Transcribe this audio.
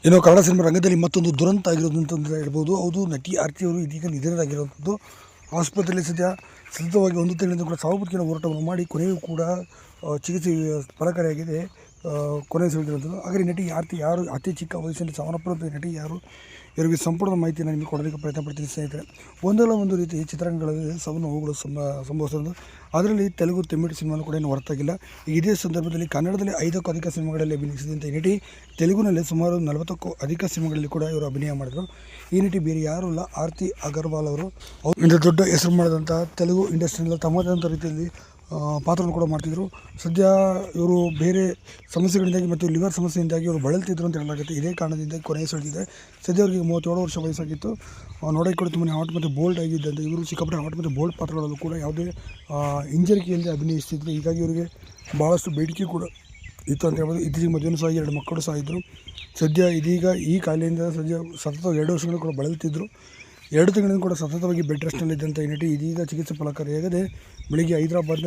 ಏನೋ ಕನ್ನಡ ಸಿನಿಮಾ ರಂಗದಲ್ಲಿ ಮತ್ತೊಂದು ದುರಂತ ಆಗಿರೋದು ಅಂತಂದರೆ ಹೇಳ್ಬೋದು. ಹೌದು, ನಟಿ ಆರ್ತಿ ಅವರು ಇದೀಗ ನಿಧನರಾಗಿರುವಂಥದ್ದು. ಆಸ್ಪತ್ರೆಯಲ್ಲಿ ಸತತವಾಗಿ ಒಂದು ತಿಂಗಳಿಂದ ಕೂಡ ಸಾವು ಬದುಕಿನ ಹೋರಾಟವನ್ನು ಮಾಡಿ ಕೊನೆಯೂ ಕೂಡ ಚಿಕಿತ್ಸೆ ಫಲಕಾರಿಯಾಗಿದೆ. ಕೊನೆ ಉಳಿದಿರುವಂಥದ್ದು. ಹಾಗೆ ನಟಿ ಆರ್ತಿ ಯಾರು ಅತಿ ಚಿಕ್ಕ ವಯಸ್ಸಿನಲ್ಲಿ ಸಾವನ್ನಪ್ಪಿರುವಂಥ ನಟಿ ಯಾರು, ಇವರಿಗೆ ಸಂಪೂರ್ಣ ಮಾಹಿತಿಯನ್ನು ನಿಮಗೆ ಕೊಡೋದಕ್ಕೆ ಪ್ರಯತ್ನ ಪಡ್ತೀನಿ ಸ್ನೇಹಿತರೆ. ಒಂದಲ್ಲ ಒಂದು ರೀತಿ ಚಿತ್ರರಂಗಗಳಲ್ಲಿ ಸಾವು ನೋವುಗಳು ಸಂಭವಿಸೋದು. ಅದರಲ್ಲಿ ತೆಲುಗು ತಮಿಳು ಸಿನಿಮಾನು ಕೂಡ ಏನು ಹೊರತಾಗಿಲ್ಲ. ಇದೇ ಸಂದರ್ಭದಲ್ಲಿ ಕನ್ನಡದಲ್ಲಿ 5ಕ್ಕೂ ಅಧಿಕ ಸಿನಿಮಾಗಳಲ್ಲಿ ಅಭಿನಯಿಸಿದಂಥ ಈ ನಟಿ ತೆಲುಗುನಲ್ಲಿ ಸುಮಾರು 40ಕ್ಕೂ ಅಧಿಕ ಸಿನಿಮಾಗಳಲ್ಲಿ ಕೂಡ ಇವರು ಅಭಿನಯ ಮಾಡಿದರು. ಈ ನಟಿ ಬೇರೆ ಯಾರೂ ಅಲ್ಲ, ಆರ್ತಿ ಅಗರ್ವಾಲ್ ಅವರು. ಇಂಥ ದೊಡ್ಡ ಹೆಸರು ಮಾಡಿದಂಥ ತೆಲುಗು ಇಂಡಸ್ಟ್ರಿಯಲ್ಲಿ ತಮ್ಮದಾದಂಥ ರೀತಿಯಲ್ಲಿ ಪಾತ್ರವನ್ನು ಕೂಡ ಮಾಡ್ತಿದ್ರು. ಸದ್ಯ ಇವರು ಬೇರೆ ಸಮಸ್ಯೆಗಳಿಂದಾಗಿ ಮತ್ತು ಲಿವರ್ ಸಮಸ್ಯೆಯಿಂದಾಗಿ ಇವರು ಬಳಲ್ತಿದ್ರು ಅಂತ ಹೇಳಲಾಗುತ್ತೆ. ಇದೇ ಕಾರಣದಿಂದ ಕೊನೆಯ ಸುಳಿದಿದೆ. ಸದ್ಯ ಅವರಿಗೆ 37 ವರ್ಷ ವಯಸ್ಸಾಗಿತ್ತು. ನೋಡೋಕ್ಕೆ ಕೂಡ ತುಂಬಾ ಹಾಟ್ ಮತ್ತು ಬೋಲ್ಡ್ ಆಗಿದ್ದಂತೆ ಇವರು ಸಿಕ್ಕಾಪಟ್ಟೆ ಹಾಟ್ ಮತ್ತು ಬೋಲ್ಡ್ ಪಾತ್ರಗಳಲ್ಲೂ ಕೂಡ ಯಾವುದೇ ಹಿಂಜರಿಕೆಯಲ್ಲಿ ಅಭಿನಯಿಸ್ತಿದ್ರು. ಹೀಗಾಗಿ ಇವರಿಗೆ ಭಾಳಷ್ಟು ಬೇಡಿಕೆ ಕೂಡ ಇತ್ತು ಅಂತ ಹೇಳ್ಬೋದು. ಇತ್ತೀಚೆಗೆ ಮದುವೆನೂ ಸಹ 2 ಮಕ್ಕಳು ಸಹ ಇದ್ದರು. ಸದ್ಯ ಇದೀಗ ಈ ಕಾಯಿಲೆಯಿಂದ ಸತತ 2 ವರ್ಷಗಳು ಕೂಡ ಬಳಲ್ತಿದ್ರು. 2 ತಿಂಗಳಿಂದ ಕೂಡ ಸತತವಾಗಿ ಬೆಡ್ ರೆಸ್ಟ್ನಲ್ಲಿದ್ದಂಥ ಈ ನಟಿ ಇದೀಗ ಚಿಕಿತ್ಸೆ ಫಲಕಾರಿಯಾಗದೆ ಬೆಳಿಗ್ಗೆ ಹೈದರಾಬಾದ್ನಲ್ಲಿ